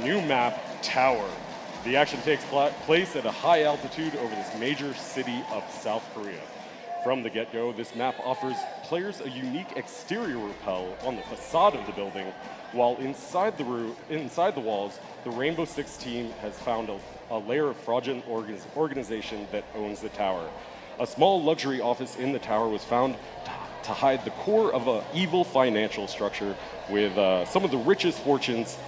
new map, Tower. The action takes place at a high altitude over this major city of South Korea. From the get-go, this map offers players a unique exterior rappel on the facade of the building, while inside the walls, the Rainbow Six team has found a layer of fraudulent organization that owns the tower. A small luxury office in the tower was found to hide the core of an evil financial structure with some of the richest fortunes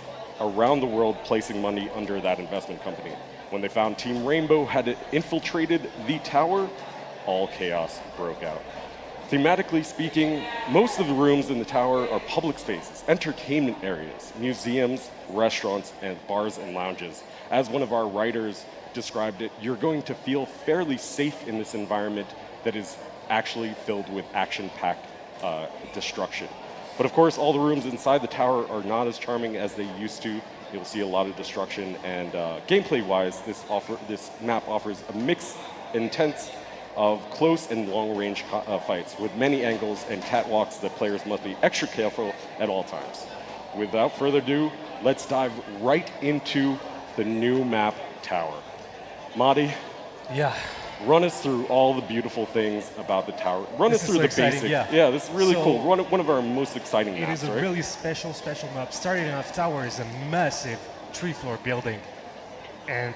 around the world placing money under that investment company. When they found Team Rainbow had infiltrated the tower, all chaos broke out. Thematically speaking, most of the rooms in the tower are public spaces, entertainment areas, museums, restaurants, and bars and lounges. As one of our writers described it, you're going to feel fairly safe in this environment that is actually filled with action-packed destruction. But of course, all the rooms inside the tower are not as charming as they used to. You'll see a lot of destruction, and gameplay-wise, this map offers a mix intense of close and long-range fights with many angles and catwalks that players must be extra careful at all times. Without further ado, let's dive right into the new map, Tower. Madi, run us through all the beautiful things about the tower. Run us through the basics. Yeah, this is really cool. One of our most exciting maps, It is a really special map. Starting off, Tower is a massive 3-floor building. And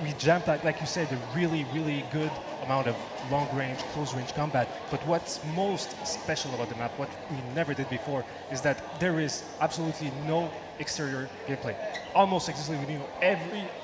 we jumped, like you said, a really, really good amount of long-range, close-range combat. But what's most special about the map, what we never did before, is that there is absolutely no exterior gameplay. Almost exclusively,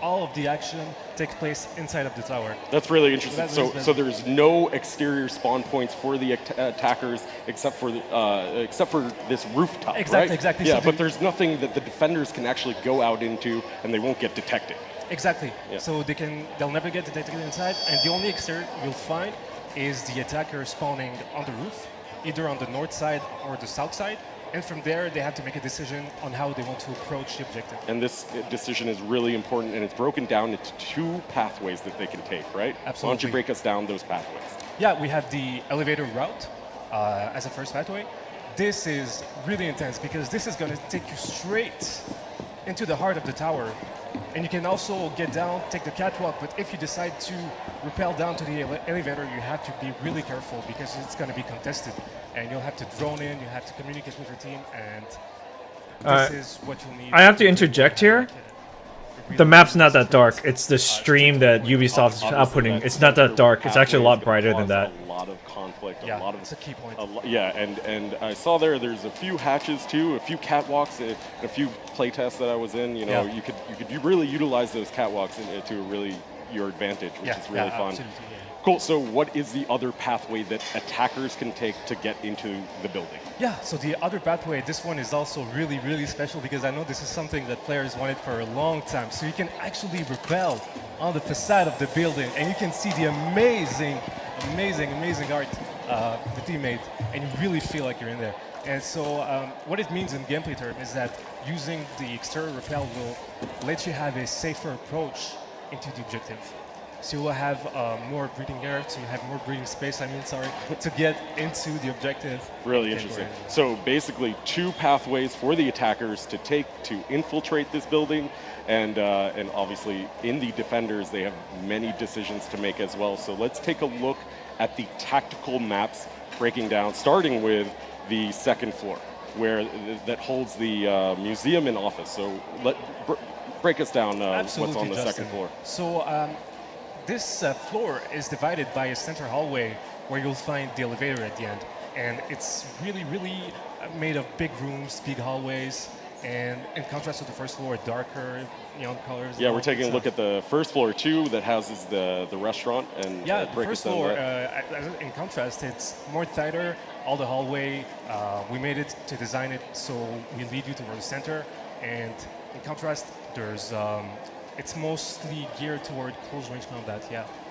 all of the action takes place inside of the tower. That's really interesting. So there's no exterior spawn points for the attackers except for this rooftop, right? Exactly. Yeah, but there's nothing that the defenders can actually go out into, and they won't get detected. Exactly. Yeah. So they'll never get detected inside, and the only exterior you'll find is the attacker spawning on the roof, either on the north side or the south side. And from there, they have to make a decision on how they want to approach the objective. And this decision is really important, and it's broken down into 2 pathways that they can take, right? Absolutely. Why don't you break us down those pathways? Yeah, we have the elevator route as a first pathway. This is really intense because this is going to take you straight into the heart of the tower. And you can also get down, take the catwalk, but if you decide to rappel down to the elevator, you have to be really careful because it's going to be contested. And you'll have to drone in, you have to communicate with your team, and this is what you'll need. I have to interject here. The map's not that dark. It's the stream that Ubisoft is outputting. It's not that dark. It's actually a lot brighter than that. A lot of conflict. Yeah, a lot of, that's a key point. And I saw there's a few hatches too, a few catwalks, a few playtests that I was in. You know, you could really utilize those catwalks to really your advantage, which is really fun. Absolutely, yeah. Cool. So what is the other pathway that attackers can take to get into the building? Yeah, so the other pathway, this one is also really, really special because I know this is something that players wanted for a long time. So you can actually rappel on the facade of the building, and you can see the amazing art the team made, and you really feel like you're in there. And so what it means in gameplay terms is that using the exterior rappel will let you have a safer approach into the objective. So you will have more breathing air, so you have more breathing space, to get into the objective. Really interesting. So basically 2 pathways for the attackers to take to infiltrate this building, and obviously in the defenders they have many decisions to make as well. So let's take a look at the tactical maps breaking down, starting with the 2nd floor, where that holds the museum and office. So break us down what's on the Justin. 2nd floor. So this floor is divided by a center hallway where you'll find the elevator at the end. And it's really, really made of big rooms, big hallways, and in contrast to the 1st floor, darker neon colors. Yeah, we're taking a look at the 1st floor too, that houses the restaurant. And yeah, the 1st floor, in contrast, it's more tighter, all the hallway. We made it to design it so we lead you toward the center. And in contrast, there's it's mostly geared toward close-range combat,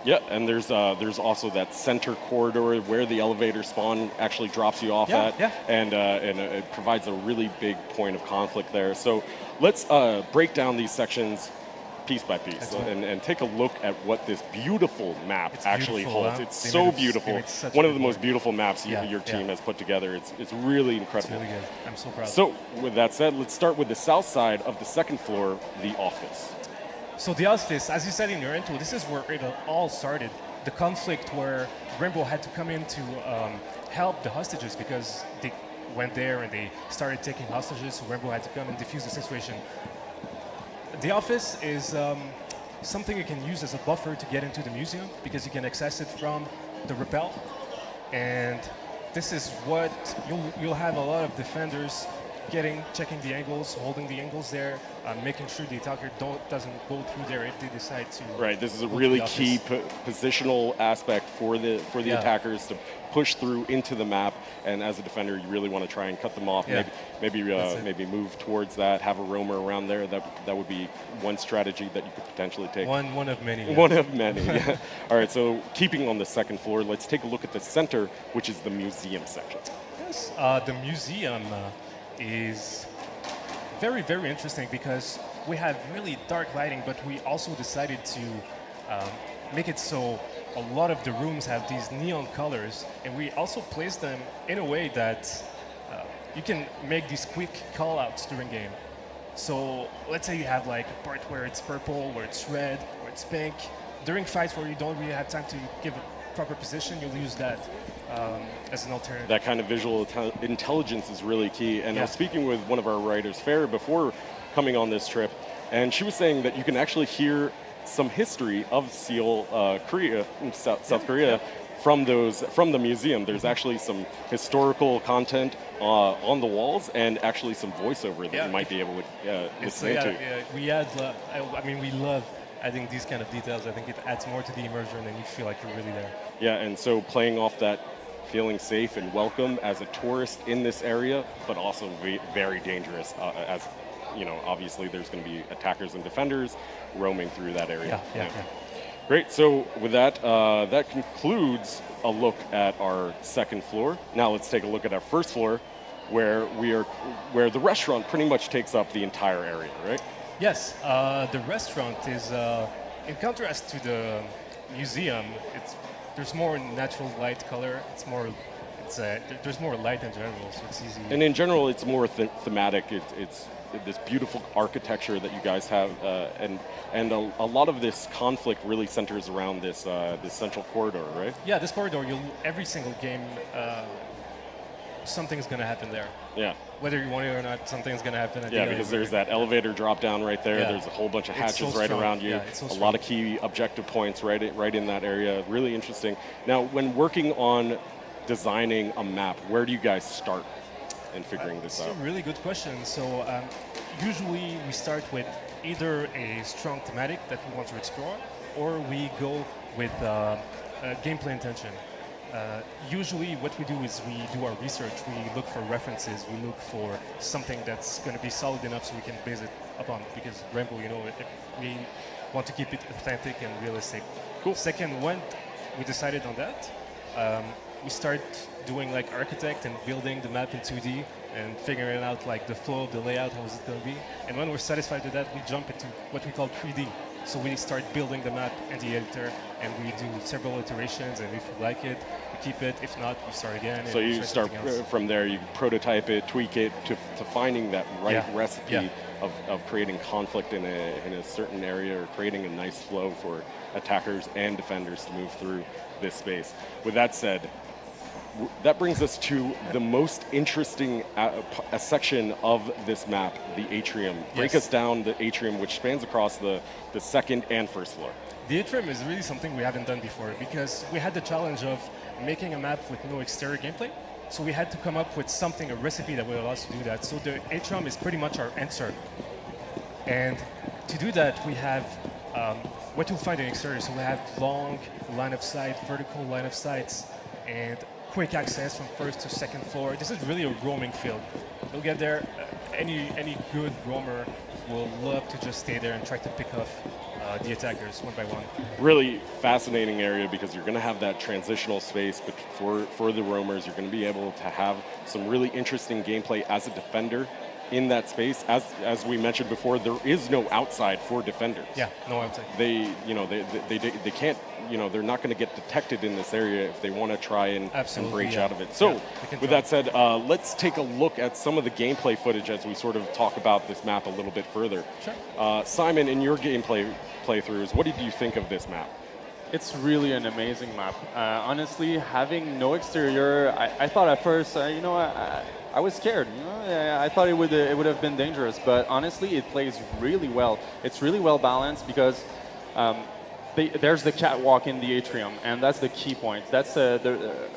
Yeah, and there's also that center corridor where the elevator spawn actually drops you off at, and it provides a really big point of conflict there. So let's break down these sections piece by piece That's right. and take a look at what this beautiful map It's actually beautiful, holds. huh? It's They so made it- beautiful. they made such One a of the good most work. beautiful maps Yeah, your team yeah. has put together. It's really It's incredible. really good. I'm so proud. So with that said, let's start with the south side of the second floor, the office. So the office, as you said in your intro, this is where it all started. The conflict where Rainbow had to come in to help the hostages because they went there and they started taking hostages, so Rainbow had to come and defuse the situation. The office is something you can use as a buffer to get into the museum because you can access it from the rappel. And this is what you'll have a lot of defenders checking the angles, holding the angles there, making sure the attacker doesn't go through there if they decide to. Right, this is a go to really the key office. positional aspect for the Yeah. attackers to push through into the map. And as a defender, you really want to try and cut them off. Yeah. Maybe That's it. maybe move towards that. Have a roamer around there. That would be one strategy that you could potentially take. One of many. Yeah. One of many. Yeah. All right. So keeping on the second floor, let's take a look at the center, which is the museum section. Yes, the museum is very, very interesting because we have really dark lighting, but we also decided to make it so a lot of the rooms have these neon colors, and we also place them in a way that you can make these quick call-outs during game. So let's say you have like a part where it's purple, where it's red, where it's pink. During fights where you don't really have time to give it proper position, you'll use that as an alternative. That kind of visual intelligence is really key. And I was speaking with one of our writers, Farah, before coming on this trip, and she was saying that you can actually hear some history of Seoul, Korea, South Korea, from the museum. There's actually some historical content on the walls, and actually some voiceover that you might be able to listen into. Yeah, we add. I mean, we love adding these kind of details. I think it adds more to the immersion, and you feel like you're really there. Yeah, and so playing off that feeling safe and welcome as a tourist in this area, but also very dangerous as, you know, obviously there's going to be attackers and defenders roaming through that area. Yeah. Great, so with that, that concludes a look at our second floor. Now let's take a look at our first floor, where the restaurant pretty much takes up the entire area, right? Yes, the restaurant is, in contrast to the museum, there's more natural light color. There's more light in general, so it's easy. And in general, it's more thematic. It's this beautiful architecture that you guys have, and a lot of this conflict really centers around this central corridor, right? Yeah, this corridor, every single game, something's going to happen there. Yeah. Whether you want it or not, something's going to happen. Yeah, because there's that elevator drop down right there. Yeah. There's a whole bunch of It's hatches so right strong. around you. Yeah, it's so a strong. lot of key objective points right in that area. Really interesting. Now, when working on designing a map, where do you guys start in figuring this out? It's a really good question. So usually we start with either a strong thematic that we want to explore, or we go with gameplay intention. Usually what we do is we do our research, we look for references, we look for something that's going to be solid enough so we can base it upon, because Rainbow, you know, we want to keep it authentic and realistic. Cool. Second, when we decided on that, we start doing like architect and building the map in 2D and figuring out like the flow of the layout, how is it going to be. And when we're satisfied with that, we jump into what we call 3D. So we start building the map in the editor, and we do several iterations, and if we like it, we keep it. If not, we start again. So you try start something else. from there, you prototype it, tweak it to finding that right recipe of creating conflict in a certain area, or creating a nice flow for attackers and defenders to move through this space. With that said, that brings us to the most interesting section of this map, the atrium. Break us down the atrium, which spans across the second and first floor. The atrium is really something we haven't done before, because we had the challenge of making a map with no exterior gameplay. So we had to come up with something, a recipe that would allow us to do that. So the atrium is pretty much our answer. And to do that, we have what you'll find in exterior. So we have long line of sight, vertical line of sights, and quick access from first to second floor. This is really a roaming field. You'll get there. Any good roamer will love to just stay there and try to pick off the attackers one by one. Really fascinating area, because you're going to have that transitional space for the roamers. You're going to be able to have some really interesting gameplay as a defender, in that space. As we mentioned before, there is no outside for defenders. Yeah, no outside. They can't, they're not going to get detected in this area if they want to try and breach out of it. So with that said, let's take a look at some of the gameplay footage as we sort of talk about this map a little bit further. Sure. Simon, in your gameplay playthroughs, what did you think of this map? It's really an amazing map. Honestly, having no exterior, I thought at first, I was scared. I thought it would have been dangerous, but honestly, it plays really well. It's really well balanced because there's the catwalk in the atrium, and that's the key point. That's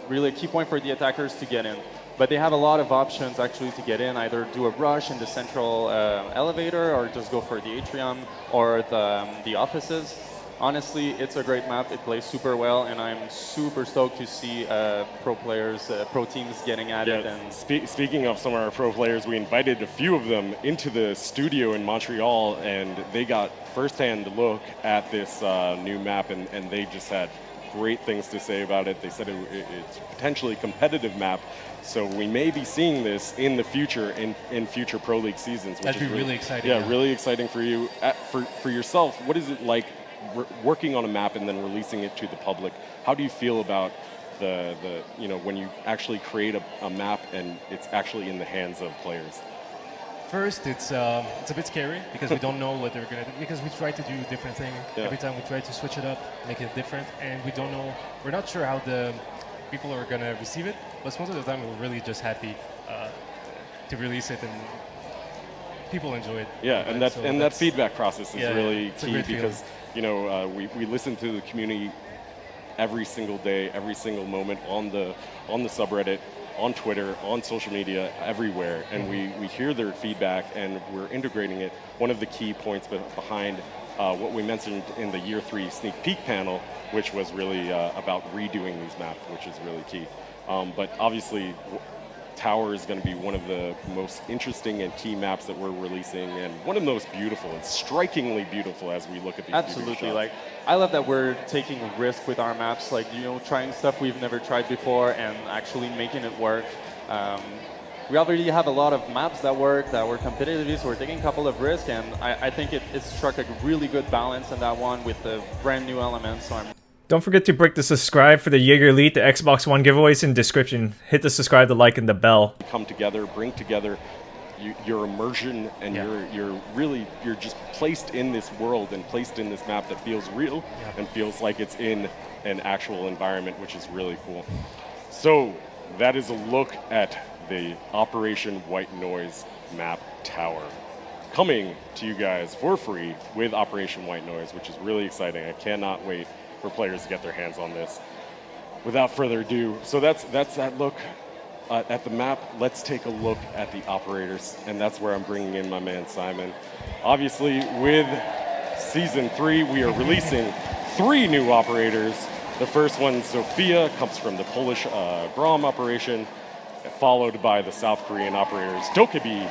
really a key point for the attackers to get in. But they have a lot of options actually to get in, either do a rush in the central elevator, or just go for the atrium, or the offices. Honestly, it's a great map. It plays super well, and I'm super stoked to see pro players, pro teams getting at it. And speaking of some of our pro players, we invited a few of them into the studio in Montreal, and they got firsthand look at this new map, and they just had great things to say about it. They said it's potentially a competitive map, so we may be seeing this in the future, in future Pro League seasons. Which That'd be really exciting. Yeah, really exciting for you. For yourself, what is it like working on a map and then releasing it to the public? How do you feel about the when you actually create a map and it's actually in the hands of players? First, it's a bit scary because we don't know what they're gonna do, because we try to do a different thing every time. We try to switch it up, make it different, and we don't know. We're not sure how the people are gonna receive it, but most of the time we're really just happy to release it and people enjoy it. Yeah, and that feedback process is really key because we listen to the community every single day, every single moment on the subreddit, on Twitter, on social media, everywhere, and we hear their feedback and we're integrating it. One of the key points behind what we mentioned in the Year 3 sneak peek panel, which was really about redoing these maps, which is really key. But obviously, Tower is going to be one of the most interesting and key maps that we're releasing, and one of the most beautiful. It's strikingly beautiful as we look at these. Absolutely, I love that we're taking a risk with our maps, trying stuff we've never tried before and actually making it work. We already have a lot of maps that work, that were competitive, so we're taking a couple of risks, and I think it struck a really good balance in that one with the brand new elements. So Don't forget to break the subscribe for the Jaeger Elite, the Xbox One giveaways in description. Hit the subscribe, the like, and the bell. Come together, bring together your immersion, and you're just placed in this world and placed in this map that feels real and feels like it's in an actual environment, which is really cool. So that is a look at the Operation White Noise map Tower, coming to you guys for free with Operation White Noise, which is really exciting. I cannot wait for players to get their hands on this. Without further ado, so that's that look at the map. Let's take a look at the operators, and that's where I'm bringing in my man Simon. Obviously, with Season 3, we are releasing 3 new operators. The first one, Zofia, comes from the Polish Grom operation, followed by the South Korean operators, Dokkaebi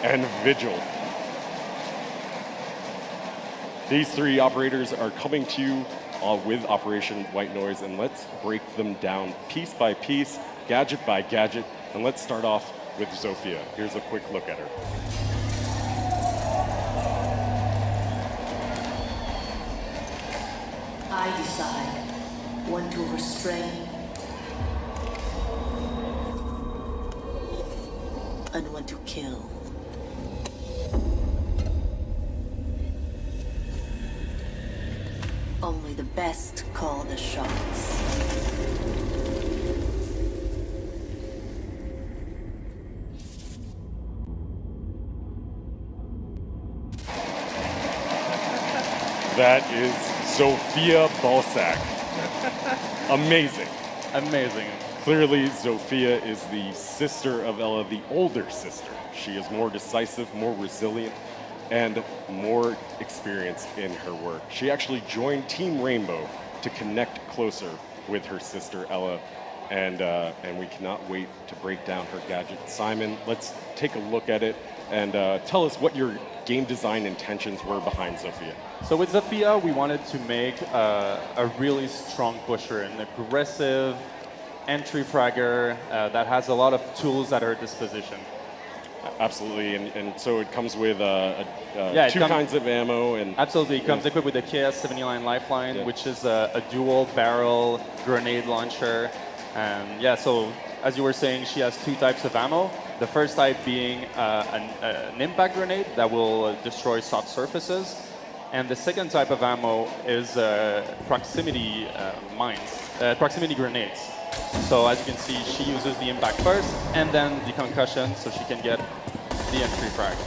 and Vigil. These 3 operators are coming to you with Operation White Noise, and let's break them down piece by piece, gadget by gadget, and let's start off with Zofia. Here's a quick look at her. I decide when to restrain and when to kill. Only the best call the shots. That is Zofia Balsac. Amazing. Amazing. Clearly, Zofia is the sister of Ella, the older sister. She is more decisive, more resilient, and more experienced in her work. She actually joined Team Rainbow to connect closer with her sister Ella, and we cannot wait to break down her gadget. Simon, let's take a look at it and tell us what your game design intentions were behind Zofia. So with Zofia, we wanted to make a really strong pusher, an aggressive entry fragger that has a lot of tools at her disposition. Absolutely, and so it comes with Yeah, two kinds of ammo and Absolutely, it comes equipped with the KS-79 Lifeline, which is a dual barrel grenade launcher. And yeah, so as you were saying, she has two types of ammo. The first type being an impact grenade that will destroy soft surfaces. And the second type of ammo is proximity proximity grenades. So as you can see, she uses the impact first and then the concussion so she can get the entry frag.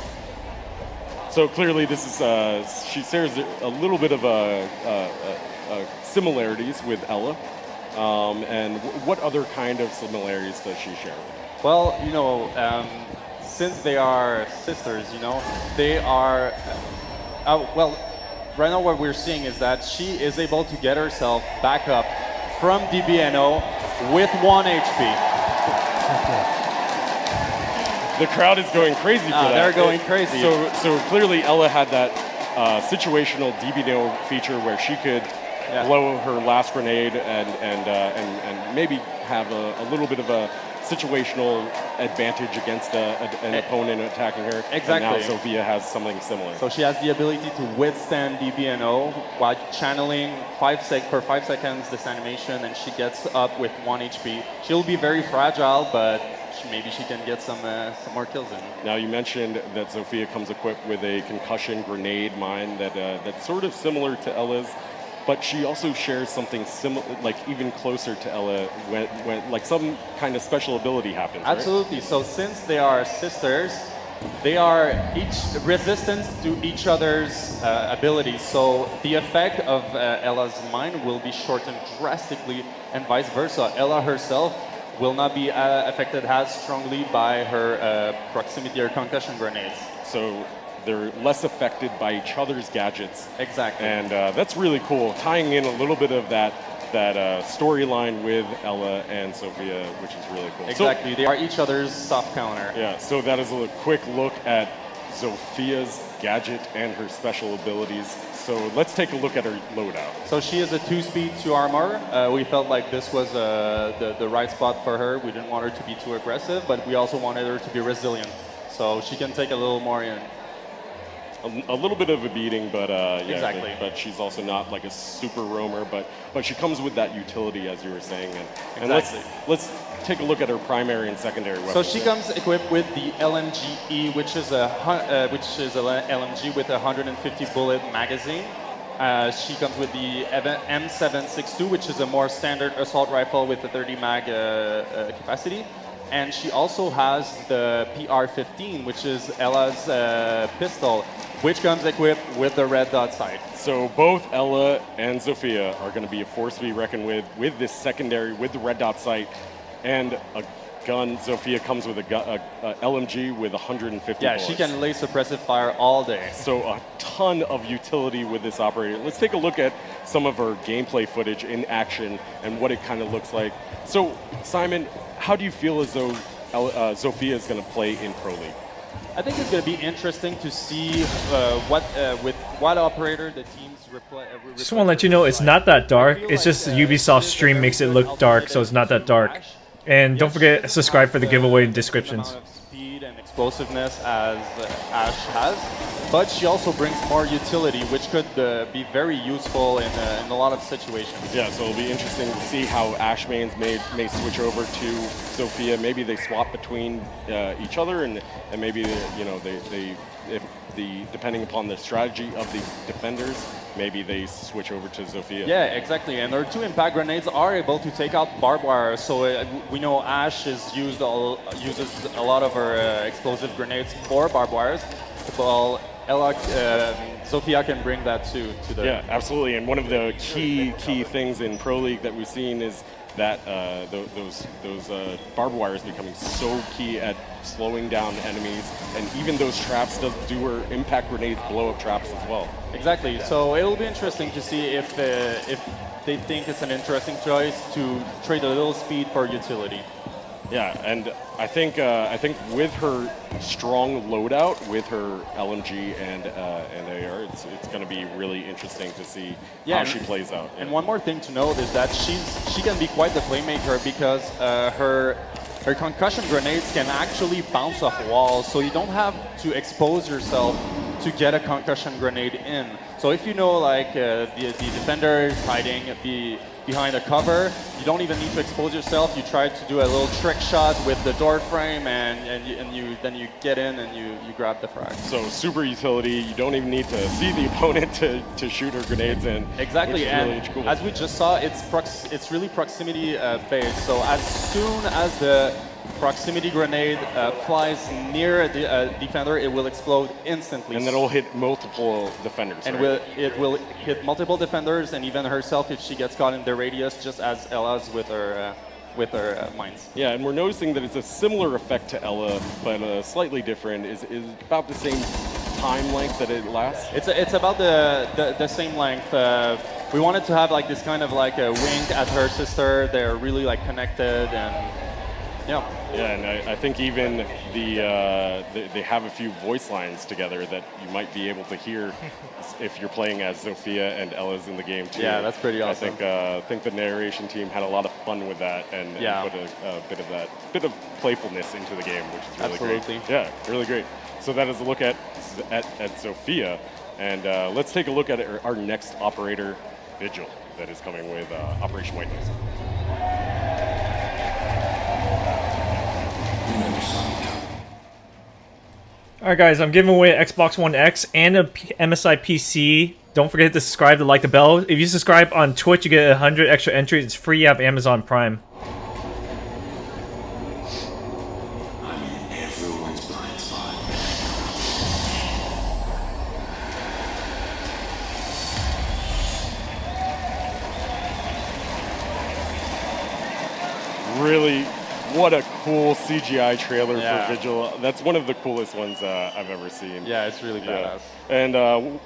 so clearly this is she shares a little bit of similarities with Ella. And what other kind of similarities does she share? Well, since they are sisters, they are. Well, right now what we're seeing is that she is able to get herself back up from DBNO with 1 HP. The crowd is going crazy for that. They're going crazy. So clearly Ella had that situational DBNO feature where she could blow her last grenade and maybe have a little bit of a situational advantage against an opponent attacking her. Exactly. And now Zofia has something similar. So she has the ability to withstand DBNO while channeling for 5 seconds this animation, and she gets up with 1 HP. She'll be very fragile, but maybe she can get some more kills in. Now you mentioned that Zofia comes equipped with a concussion grenade mine that's sort of similar to Ella's. But she also shares something similar, like even closer to Ella, when like some kind of special ability happens. Absolutely. Right? So since they are sisters, they are each resistant to each other's abilities. So the effect of Ella's mine will be shortened drastically, and vice versa. Ella herself will not be affected as strongly by her proximity or concussion grenades. So they're less affected by each other's gadgets. Exactly. And that's really cool, tying in a little bit of that storyline with Ella and Zofia, which is really cool. Exactly, So, they are each other's soft counter. Yeah, so that is a quick look at Zofia's gadget and her special abilities. So let's take a look at her loadout. So she is a 2-speed, 2 armor. We felt like this was the right spot for her. We didn't want her to be too aggressive, but we also wanted her to be resilient. So she can take a little more in. A little bit of a beating, but yeah, Exactly. but she's also not like a super roamer. But she comes with that utility, as you were saying. And Exactly. let's take a look at her primary and secondary weapons. So she comes equipped with the LMG-E, which is a LMG with a 150 bullet magazine. She comes with the M762, which is a more standard assault rifle with a 30 mag capacity. And she also has the PR-15, which is Ella's pistol, which comes equipped with the red dot sight. So both Ella and Zofia are going to be a force to be reckoned with this secondary, with the red dot sight, and a gun. Zofia comes with a LMG with 150 Yeah, bullets. she can lay suppressive fire all day. So a ton of utility with this operator. Let's take a look at some of her gameplay footage in action and what it kind of looks like. So Simon, how do you feel as though Zofia is going to play in Pro League? I think it's going to be interesting to see with what operator the teams replace. Just want to let you know it's not that dark. It's just the Ubisoft stream makes it look dark, so it's not that dark. And don't forget to subscribe for the giveaway in descriptions. Speed and explosiveness as Ash has, but she also brings more utility, which could be very useful in a lot of situations. Yeah, so it'll be interesting to see how Ash mains may switch over to Zofia. Maybe they swap between each other, and maybe depending upon the strategy of the defenders, maybe they switch over to Zofia. Yeah, exactly. And her 2 impact grenades are able to take out barbed wire. So we know Ash uses a lot of her explosive grenades for barbed wires. Well, Zofia can bring that to the. Yeah, absolutely. And one of the key things in Pro League that we've seen is that those barbed wires becoming so key at slowing down enemies, and even those traps do her impact grenades blow up traps as well. Exactly. So it'll be interesting to see if they think it's an interesting choice to trade a little speed for utility. Yeah, and I think with her strong loadout, with her LMG and AR, it's going to be really interesting to see how she plays out. And one more thing to note is that she can be quite the playmaker because her her concussion grenades can actually bounce off walls, so you don't have to expose yourself to get a concussion grenade in. So if you know like the defender is hiding behind a cover, you don't even need to expose yourself. You try to do a little trick shot with the door frame, and then you get in and you grab the frag. So super utility. You don't even need to see the opponent to shoot her grenades in. Exactly, and really cool. as we just saw, it's really proximity based. So as soon as the proximity grenade flies near a defender, it will explode instantly. And then it'll hit multiple defenders. And right? it will hit multiple defenders and even herself if she gets caught in the radius, just as Ella's with her mines. Yeah, and we're noticing that it's a similar effect to Ella, but slightly different. Is about the same time length that it lasts? It's about the same length. We wanted to have like this kind of like a wink at her sister. They're really like connected, and yeah. Yeah, and I think even they have a few voice lines together that you might be able to hear if you're playing as Zofia and Ella's in the game too. Yeah, that's pretty awesome. I think the narration team had a lot of fun with that and put a bit of playfulness into the game, which is really Absolutely. great. Yeah, really great. So that is a look at Zofia, and let's take a look at our next operator, Vigil, that is coming with Operation White Noise. Alright guys, I'm giving away an Xbox One X and a MSI PC. Don't forget to subscribe, to like the bell. If you subscribe on Twitch, you get 100 extra entries. It's free. You have Amazon Prime. I'm in everyone's blind spot. Really, what a cool CGI trailer Yeah. for Vigil. That's one of the coolest ones I've ever seen. Yeah, it's really badass. And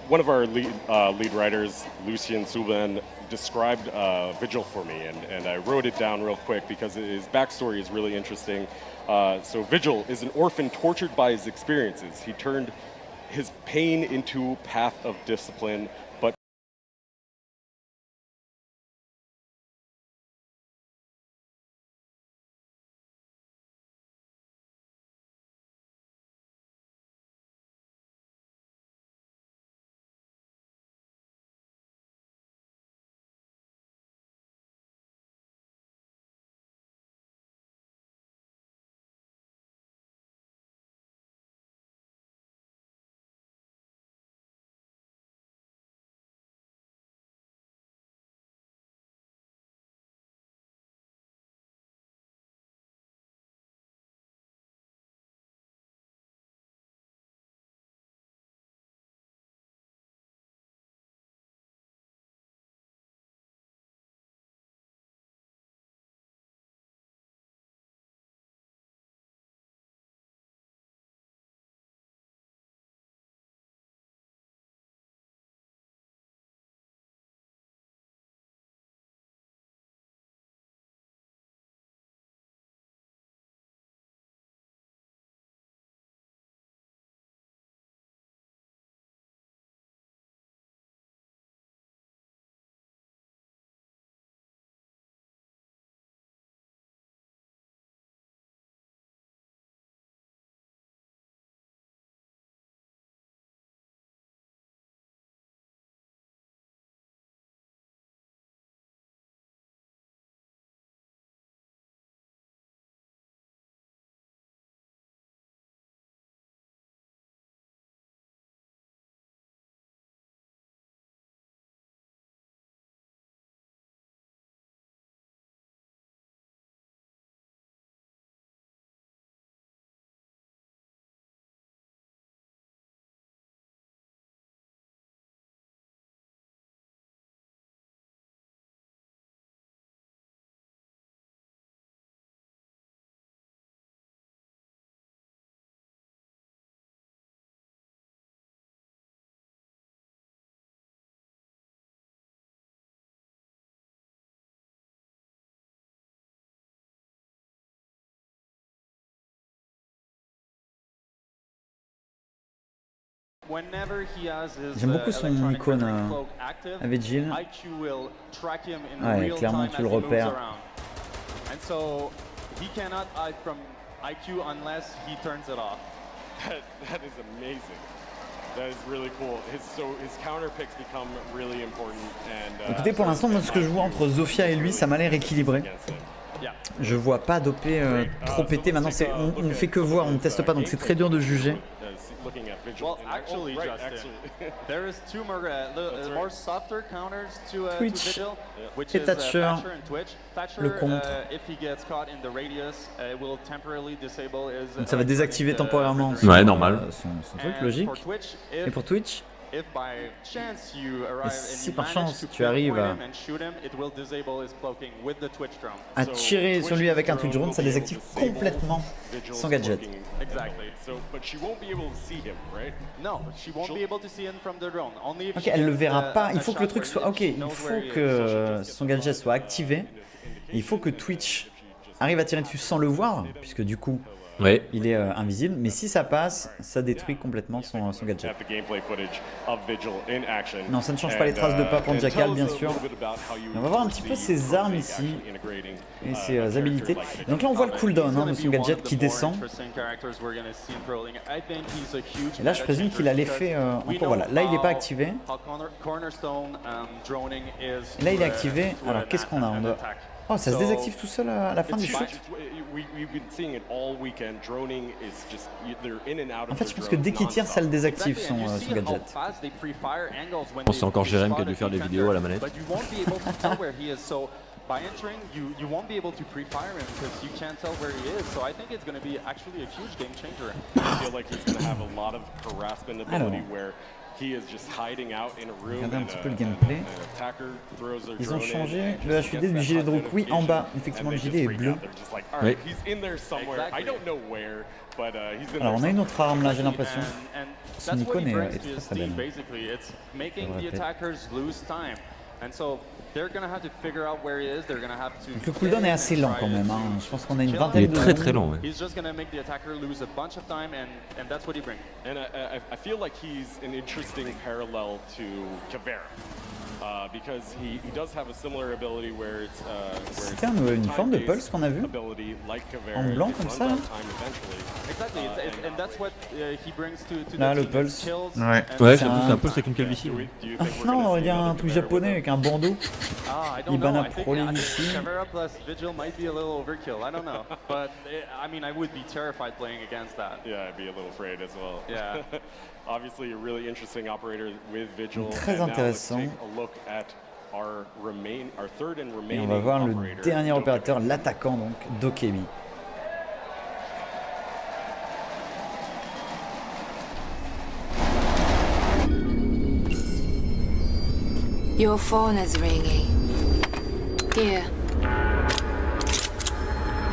one of our lead writers, Lucien Souben, described Vigil for me, and I wrote it down real quick because his backstory is really interesting. So Vigil is an orphan tortured by his experiences. He turned his pain into path of discipline, but J'aime beaucoup son icône à Vigil. Ouais, clairement tu le repères. he cannot hide from IQ unless he turns it off. That is amazing. That is really cool. His counter picks become really important. And, Écoutez, pour l'instant, moi, ce que je vois entre Zofia et lui, ça m'a l'air équilibré. Je vois pas d'OP trop pété. Maintenant, on ne fait que voir, on ne teste pas, donc c'est très dur de juger. Well, actually, Justin, there is two more softer counters to Vigil, which is Thatcher, Thatcher and Twitch. Thatcher, le contre. if he gets caught in the radius, it will temporarily disable his. Donc ça va désactiver temporairement normal. son truc logique. Et pour Twitch, if by chance you arrive si and par you chance manage to tu arrives pinpoint him and shoot him, it will disable his cloaking with the Twitch drone. à tirer sur lui avec un Twitch drone, ça désactive complètement son gadget. Exactly. But she won't be able to see him, right? No, she won't be able to see him from the drone. Only if Ok, she elle le gets verra a- pas. a Il faut que le shot truc where soit. he is, Ok, she il knows faut where he is. que son gadget soit activé. Il faut que Twitch arrive à tirer dessus sans le voir, puisque du coup, Ouais. il est invisible. Mais si ça passe, ça détruit complètement son gadget. At the gameplay footage of Vigil in action. Non, ça ne change pas les traces de pas pour And Jackal, tell us bien a sûr. little bit about how you On va voir un petit peu ses armes ici integrating, et ses habilités. Donc là, on voit le cooldown hein, de son gadget qui descend. Et là, je présume qu'il a l'effet encore. Voilà, là, il n'est pas activé. Et là, il est activé. Alors, qu'est-ce qu'on a? On doit... Oh, ça se désactive tout seul à la fin du shoot. En fait, je pense que dès qu'il tire, ça le désactive son gadget. Bon, c'est encore Jérém qui a dû faire des vidéos à la manette. By entering, you won't be able to pre-fire him because you can't tell where he is. So I think it's going to be actually a huge game changer. I feel like he's going to have a lot of harassment ability where he is just hiding out in a room. Regardez un petit peu le gameplay. Ils ont changé le HUD du gilet de Rook. Oui, en bas, effectivement, le gilet est bleu. Oui. Alors, on a une autre arme là, j'ai l'impression. Son icône est très très belle. Basically, it's making the attackers lose time. And so they're going to have to figure out where he is. They're going to have to. Donc, le cooldown est assez lent quand même. Hein. Je pense qu'on a une vingtaine de Il est très très long. Ouais. He's just going to make the attacker lose a bunch of time, and that's what he brings. And I feel like he's an interesting parallel to Caveira. Because he does have a similar ability where it's C'était un uniforme de Pulse qu'on a vu en blanc comme ça. Exactly, and that's what he brings to Là, the le team. Pulse. Kills Ouais, C'est c'est un- un peu avec une calvitie. Non, on aurait dit un truc japonais avec un bandeau. I don't Ibana know. I think Proling ici. Caveira plus Vigil might be a little overkill. I don't know, but I mean, I would be terrified playing against that. Yeah, I'd be a little afraid as well. Yeah. Obviously, a really interesting operator with Vigil. Très And now let's intéressant. take a look at our third and Et remaining on va voir le operator, dernier Dokebi. opérateur, l'attaquant donc, Dokebi. Your phone is ringing. Here.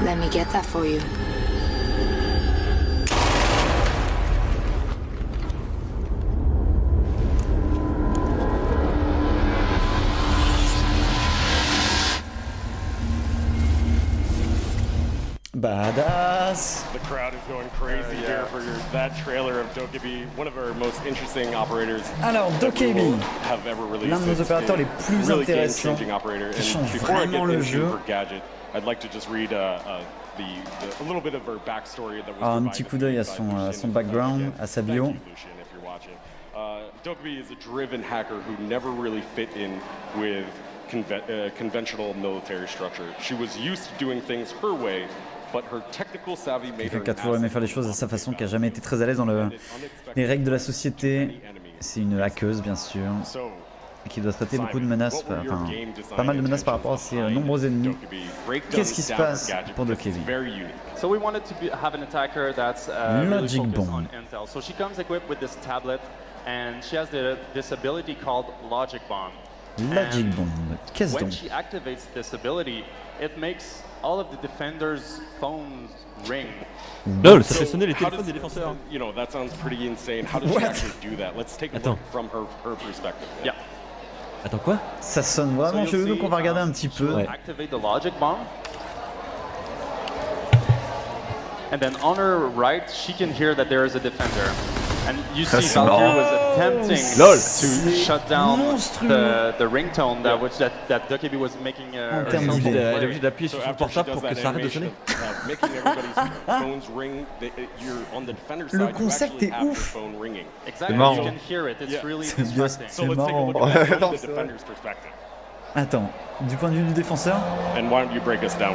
Let me get that for you. Badass. The crowd is going crazy here for that trailer of Dokebi, one of our most interesting operators. Alors, Dokebi, Have ever released. l'un de nos It's opérateurs les plus really intéressants, game-changing operator. qui And change before I vraiment get le into jeu. her gadget, I'd like to just read a little bit of her backstory that was Ah, un provided petit coup d'œil à by son Lucian. background, à sa bio. Thank you, Lucian, if you're watching. Dokebi is a driven hacker who never really fit in with conventional military structure. She was used to doing things her way, but her technical savvy made her Quelqu'un qui a toujours aimé faire les choses à sa façon, qui a jamais été très à l'aise dans les règles de la société. C'est une hackeuse, bien sûr, et qui doit traiter beaucoup de menaces, enfin, pas mal de menaces par rapport à ses nombreux ennemis. Qu'est-ce qui se passe pour Dokebi? So we wanted to have an attacker that's really Logic focused bomb. on intel. So she comes equipped with this tablet, and she has this ability called Logic Bomb. Logic And Bomb, qu'est-ce when donc? she activates this ability, it makes all of the defenders' phones ring. LOL, ça fait sonner les téléphones des défenseurs. You know, that sounds pretty insane. How does she actually do that? Let's take a look from her perspective. Yeah. Attends, quoi? Ça sonne vraiment So chelou, you'll donc on va regarder un petit peu. Ouais. Activate the Logic Bomb. And then on her right, she can hear that there is a defender. And you Ah, see c'est Valkyrie marrant. was attempting Lol. to shut down monstrueux. the ringtone that Dokkaebi was making. En termes Il d'idées. est obligé d'appuyer sur son portable pour que ça arrête de sonner. Le concept est ouf. Exactly, marrant. you can hear it. It's really C'est distracting. c'est marrant. Attends, du point de vue du défenseur,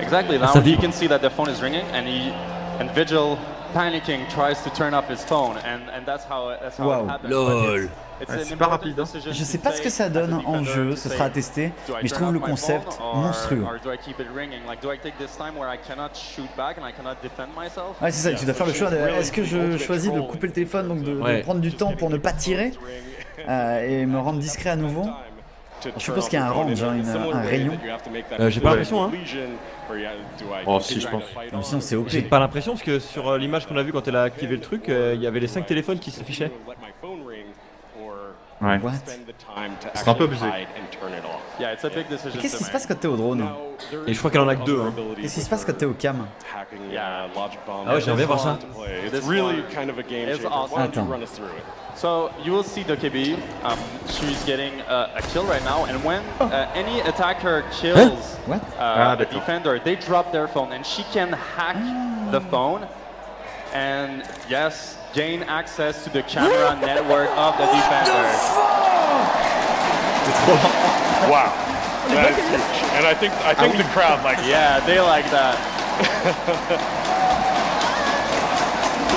Exactly. Now Ça you vibre. can see that the phone is ringing, and Vigil, panicking, tries to turn off his phone, and that's how Wow. it happens. Lol. It's Ouais, an c'est pas important rapide, hein. decision je to sais pas ce que take ça as a donne en defender jeu, to ce say, sera à tester, do I mais je turn trouve off le my concept phone, monstrueux. Or do I keep it ringing? Like, do I take this time where I cannot shoot back and I cannot defend myself? Ouais, c'est ça, tu dois faire le choix de est-ce que je choisis de couper le téléphone, donc de Ouais. prendre du temps pour ne pas tirer et me rendre discret à nouveau. Je suppose qu'il y a un range, hein, un rayon. J'ai pas l'impression, hein. Oh, si, je pense. Non, sinon c'est OP. J'ai pas l'impression parce que sur l'image qu'on a vue quand elle a activé le truc, il y avait les 5 téléphones qui s'affichaient. Ouais. What? C'est un peu abusé. Yeah, it's a big decision. Qu'est-ce qui to se passe make. quand t'es au drone? Et je crois qu'elle en a que 2. Hein. Qu'est-ce qui se passe quand t'es au cam? Ah ouais, j'aimerais bien voir ça. It's really kind of a game It's changer. awesome. Why don't you Attends. run us through it? So you will see Dokkaebi. She's getting a kill right now, and when any attacker kills What? a d'accord. defender, they drop their phone, and she can hack the phone, and yes, gain access to the camera network of the defender. Wow, that is huge. And I think the crowd likes Yeah, they like that.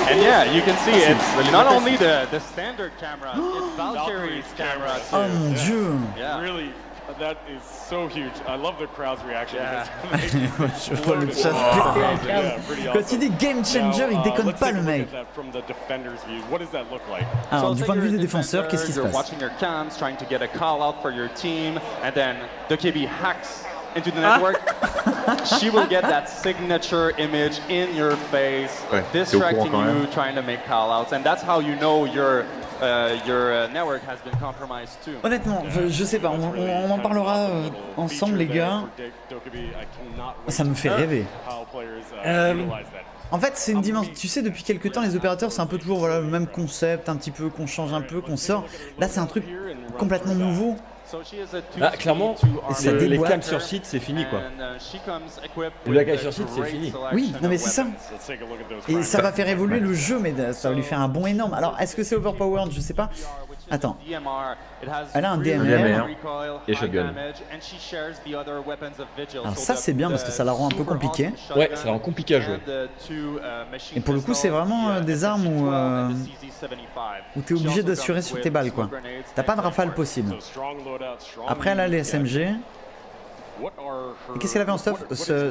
And yeah, you can see it's not only the standard camera, it's Valkyrie's camera too. Oh mon dieu! Yeah. Really, that is so huge. I love the crowd's reaction. Yeah. Je vois le chat péter un câble. Quand il dit game changer, il déconne pas le mec. Alors, du point de vue des défenseurs, qu'est-ce qui se You're passe? watching your cams, trying to get a call out for your team, and then Dokkaebi hacks into the network. She will get that signature image in your face, Ouais, t'es au courant distracting quand même. you, trying to make call outs, and that's how you know your network has been compromised too. Honnêtement, je sais pas, on en parlera ensemble les gars. Ça me fait rêver. En fait, c'est une dimension. Tu sais, depuis quelques temps, les opérateurs, c'est un peu toujours voilà, le même concept, un petit peu qu'on change un peu, qu'on sort. Là, c'est un truc complètement nouveau. Bah, clairement, ça les déboîte. cams sur site, c'est fini quoi. Le hackage sur site, c'est fini. Oui, non mais c'est ça. Et ça va faire évoluer le jeu, mais ça va lui faire un bond énorme. Alors, est-ce que c'est overpowered? Je sais pas. Attends. Elle a un DMR. Et shotgun. Alors ça, c'est bien parce que ça la rend un peu compliquée. Ouais, ça rend compliqué à jouer. Et pour le coup, c'est vraiment des armes où t'es obligé d'assurer sur tes balles, quoi. T'as pas de rafale possible. Après, elle a les SMG. Et qu'est-ce qu'elle avait en stuff?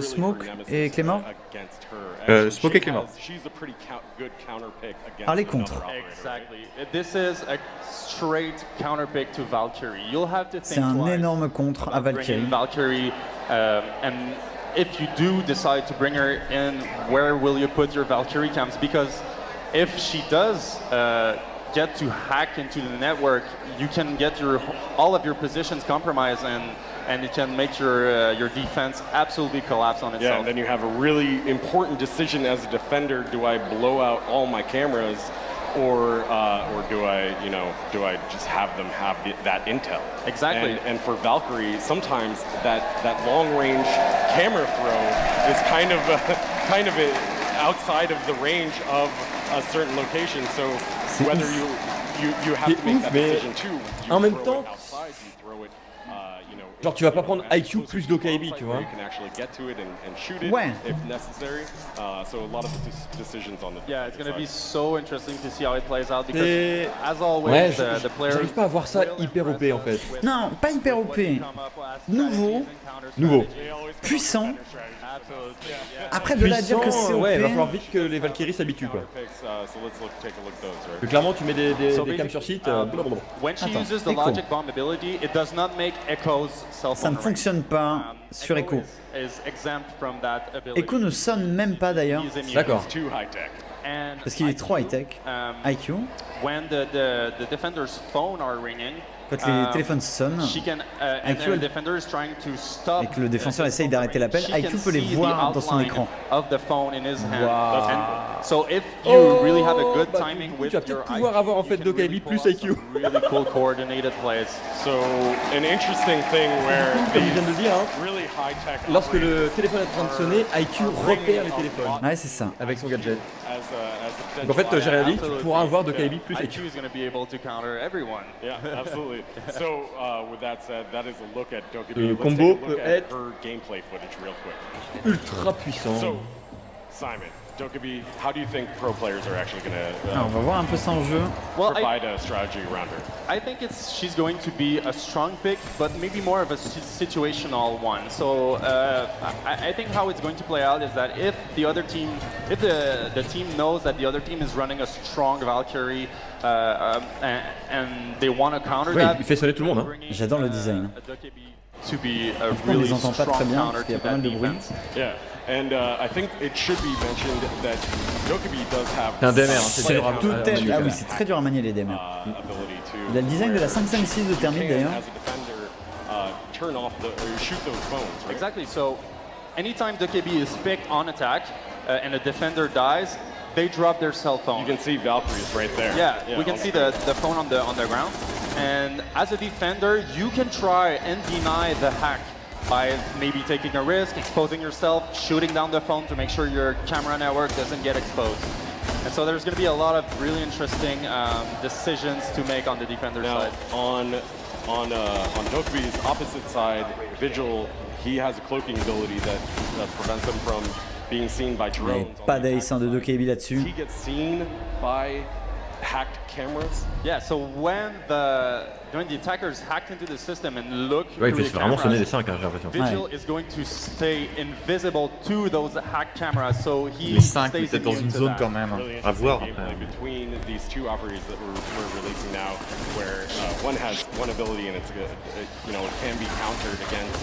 Smoke et Claymore? Smoke et Claymore. Alors les contres. Exactly. This is a straight counterpick to Valkyrie. You'll have to C'est think un twice énorme contre à about bringing Valkyrie. Valkyrie, and if you do decide to bring her in, where will you put your Valkyrie cams? Because if she does get to hack into the network, you can get all of your positions compromised, and it can make your defense absolutely collapse on itself. Yeah, and then you have a really important decision as a defender: do I blow out all my cameras, or do I just have them have that intel? Exactly. And for Valkyrie, sometimes that long range camera throw is kind of outside of the range of a certain location. So whether you have to make that decision too. En même temps, genre tu vas pas prendre IQ plus Dokkaebi, tu vois. Ouais. Yeah, it's going to be so interesting to see how it plays out because, Et... as always, Ouais, the players. j'arrive pas à voir ça hyper OP en fait. Non, pas hyper OP. Nouveau. Puissant. Après, de là à dire que c'est OP. Ouais, il va falloir vite que les Valkyries s'habituent quoi. Que clairement tu mets des cams sur site. When she Attends, uses the Echo. logic bomb ability, it does not make Echo's cell phone Ça ne ring. fonctionne pas sur Echo. Is exempt from that ability. Echo ne sonne même pas d'ailleurs. He's immune. D'accord. And Parce qu'il est trop high-tech. IQ. When the defender's phone are ringing, Quand les téléphones sonnent, IQ, et que le défenseur essaye d'arrêter l'appel, IQ peut les voir dans son écran. Wow. So if you really have a good timing with tu vas peut-être pouvoir avoir en fait DokeBee plus IQ. Really cool coordinated plays. So an interesting thing where Comme je viens de le dire, hein, really high tech lorsque le téléphone est en train de sonner, IQ repère les téléphones Ouais, c'est ça. avec son gadget. Donc en fait, j'ai rien dit, tu pourras avoir DokeBee plus IQ. IQ is going to be able to counter everyone. Yeah, absolutely. So, with that said, that is a look at DokeBee. Le Let's combo take a look peut at être her gameplay footage real quick. Ultra puissant. So, Simon, DokeBee, how do you think pro players are actually going to On va voir un peu ça en jeu. provide a strategy around her? I think she's going to be a strong pick, but maybe more of a situational one. So I think how it's going to play out is that if the other team, if the team knows that the other team is running a strong Valkyrie and they want to counter Ouais, that, il fait sonner tout le monde. Hein. J'adore le design. To be a On really les entend pas strong très bien counter parce qu'il y a to pas that mal de bruit. defense. Yeah, and I think it should be mentioned that DokeBee does have C'est un DMR, hein, c'est dur à Tout est... Ah oui, c'est très dur à manier les DMR. ability to Il a le design de la 556 de Thermite d'ailleurs. as a defender, turn off the or shoot those phones, right? Exactly. So anytime DokeBee is picked on attack and a defender dies, they drop their cell phone. You can see Valkyries right there. Yeah, we can see the phone on the ground. And as a defender, you can try and deny the hack by maybe taking a risk, exposing yourself, shooting down the phone to make sure your camera network doesn't get exposed. And so there's going to be a lot of really interesting decisions to make on the defender Now, side. on DokeBee's opposite side, Vigil, he has a cloaking ability that prevents him from being seen by Mais drones. pas d'ace de DokeBee là-dessus. He gets seen by hacked cameras. Yeah, so when the attackers hacked into the system and look Ouais, il through fait the vraiment sonner les cameras, 5, hein, j'ai l'impression. Vigil is going to stay invisible to those hacked cameras, so he Les 5 stays peut-être dans immune une to zone that. quand même. Really À voir interesting après. gameplay between these two operators that we're releasing now, where one has one ability and it's you know, it can be countered against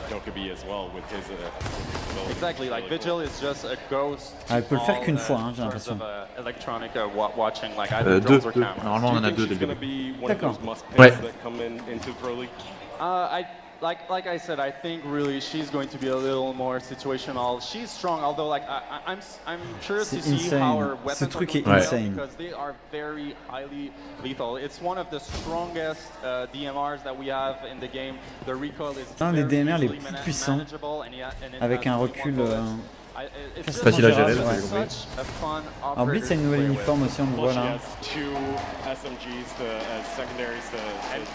DokeBee as well with his ability. Exactly, like Vigil is just a ghost. Ah, il peut le faire all, qu'une fois, hein, j'ai sorts l'impression. of, electronic watching, like either Deux, drones or deux. cameras. Normalement, on en a Do you deux think dès she's le going to début. be one of those D'accord. must Ouais. picks that come into Pro League? Like I said, I think really she's going to be a little more situational. She's strong, although like I'm curious C'est to see insane. how her Ce weapons truc are est going to insane. because they are very highly lethal. It's one of the strongest DMRs that we have in the game. The recoil is Un des very DMR les easily plus puissants, manageable and it avec has un one recul bullet. facilement It's facile à gérer, gérable, là, ouais. c'est compris. such a fun Alors Blitz a une nouvelle operator to play with. uniforme aussi, on le Well, voit she là. has two SMGs as secondaries to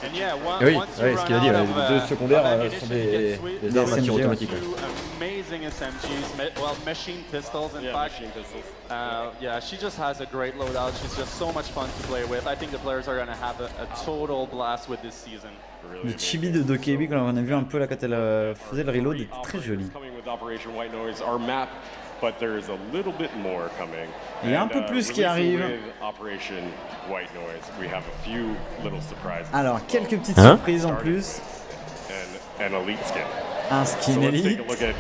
And yeah, Et oui, once you ouais, ce run qu'il a dit, out les of, deux secondaires of sont ammunition, you des can switch armes à tir SMG, automatique. two amazing SMGs, well, machine pistols in yeah, fact. machine pistols. Yeah, she just has a great loadout. She's just so much fun to play with. I think the players are going to have a total blast with this season. Really Le chibi de DokeBee, quand on a vu un peu là quand elle faisait le reload, était très joli. Coming with Operation White Noise, our map, but there is a little bit more coming. Il y a un And, peu plus qui releasing arrive. with Operation White Noise, we have a few little surprises. Alors, quelques petites Hein surprises en plus. And an elite skin. Un So skin let's take elite. a look at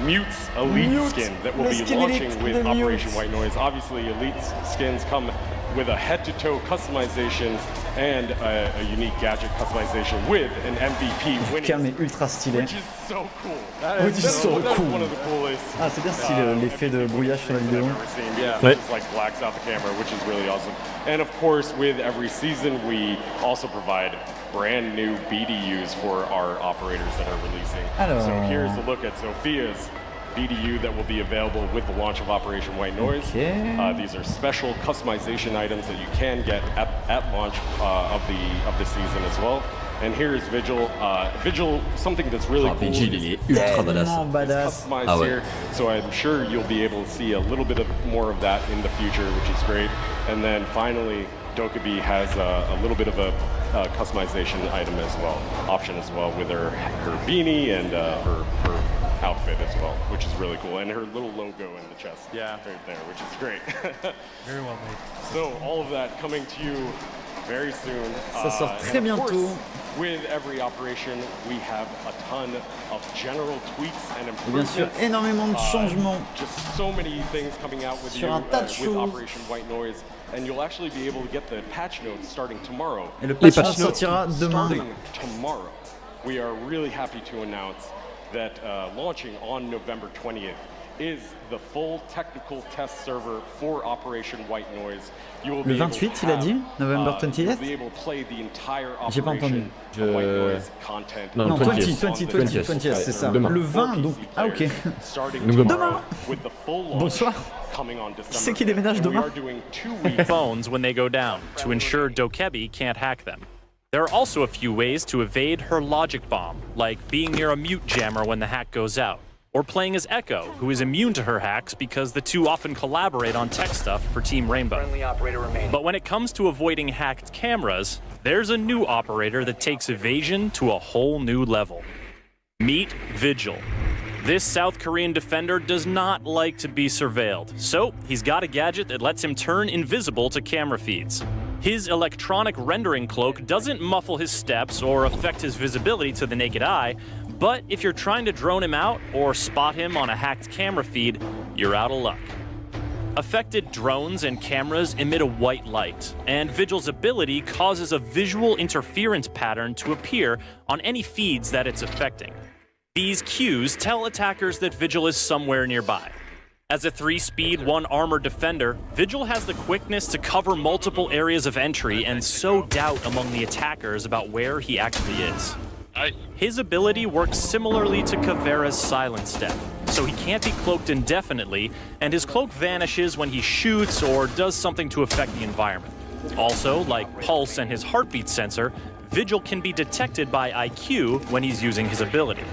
Mute's elite Mute, skin that will le be skin launching elite with de Operation Mute. White Noise. Obviously, elite skins come with a head-to-toe customization and a unique gadget customization with an MVP winning, Cam est ultra stylé. which is so cool. Which is so That's cool. one of the coolest. Ah, c'est bien stylé l'effet de brouillage sur la I've vidéo. ever seen. Yeah. It just like blacks out the camera, which is really awesome. And of course, with every season, we also provide brand new BDUs for our operators that are releasing. Alors. So here's a look at Sophia's BDU that will be available with the launch of Operation White Noise. Okay. These are special customization items that you can get at launch of the season as well. And here's Vigil. Vigil, something that's really cool. Vigil, il est ultra badass. Tellement badass. Customized Ah ouais. here, so I'm sure you'll be able to see a little bit more of that in the future, which is great. And then finally, DokeBee has a little bit of a customization item as well, option as well, with her beanie and her outfit as well, which is really cool, and her little logo in the chest, Yeah. right there, which is great. Very well made. So all of that coming to you very soon. Ça sort And très of bientôt. course, with every operation, we have a ton of general tweaks and Et bien sûr, improvements. énormément de changements. Just so many things coming out with Sur you un tas de with choses. Operation White Noise. and you'll actually be able to get the patch notes starting tomorrow. Et le patch note sortira demain. Starting tomorrow, we are really happy to announce that launching on November 20th is the full technical test server for Operation White Noise. You will Le 28, il a dit November 20th. J'ai pas entendu. Non, 20, c'est ça. Demain. Le 20, donc. Ah, ok. Donc Demain. Bonsoir. Qui c'est qui déménage demain? Phones when they go down to ensure Dokebi can't hack them. There are also a few ways to evade her logic bomb, like being near a mute jammer when the hack goes out, or playing as Echo, who is immune to her hacks because the two often collaborate on tech stuff for Team Rainbow. But when it comes to avoiding hacked cameras, there's a new operator that takes evasion to a whole new level. Meet Vigil. This South Korean defender does not like to be surveilled, so he's got a gadget that lets him turn invisible to camera feeds. His electronic rendering cloak doesn't muffle his steps or affect his visibility to the naked eye, but if you're trying to drone him out or spot him on a hacked camera feed, you're out of luck. Affected drones and cameras emit a white light, and Vigil's ability causes a visual interference pattern to appear on any feeds that it's affecting. These cues tell attackers that Vigil is somewhere nearby. As a 3-speed, 1-armor defender, Vigil has the quickness to cover multiple areas of entry and sow doubt among the attackers about where he actually is. His ability works similarly to Caveira's Silent Step, so he can't be cloaked indefinitely, and his cloak vanishes when he shoots or does something to affect the environment. Also, like Pulse and his heartbeat sensor, Vigil can be detected by IQ when he's using his ability.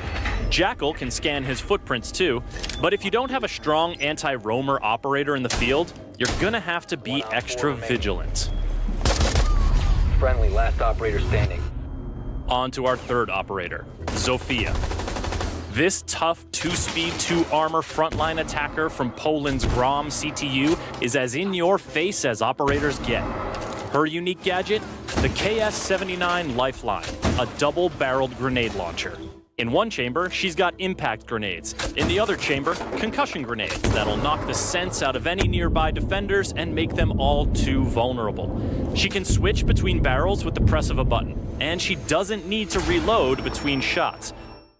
Jackal can scan his footprints too, but if you don't have a strong anti-roamer operator in the field, you're gonna have to be extra vigilant. Friendly, last operator standing. On to our third operator, Zofia. This tough 2-speed, 2-armor frontline attacker from Poland's Grom CTU is as in-your-face as operators get. Her unique gadget? The KS-79 Lifeline, a double-barreled grenade launcher. In one chamber, she's got impact grenades. In the other chamber, concussion grenades that'll knock the sense out of any nearby defenders and make them all too vulnerable. She can switch between barrels with the press of a button, and she doesn't need to reload between shots.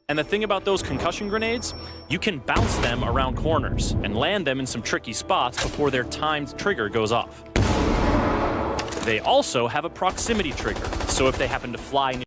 And the thing about those concussion grenades, you can bounce them around corners and land them in some tricky spots before their timed trigger goes off. They also have a proximity trigger, so if they happen to fly near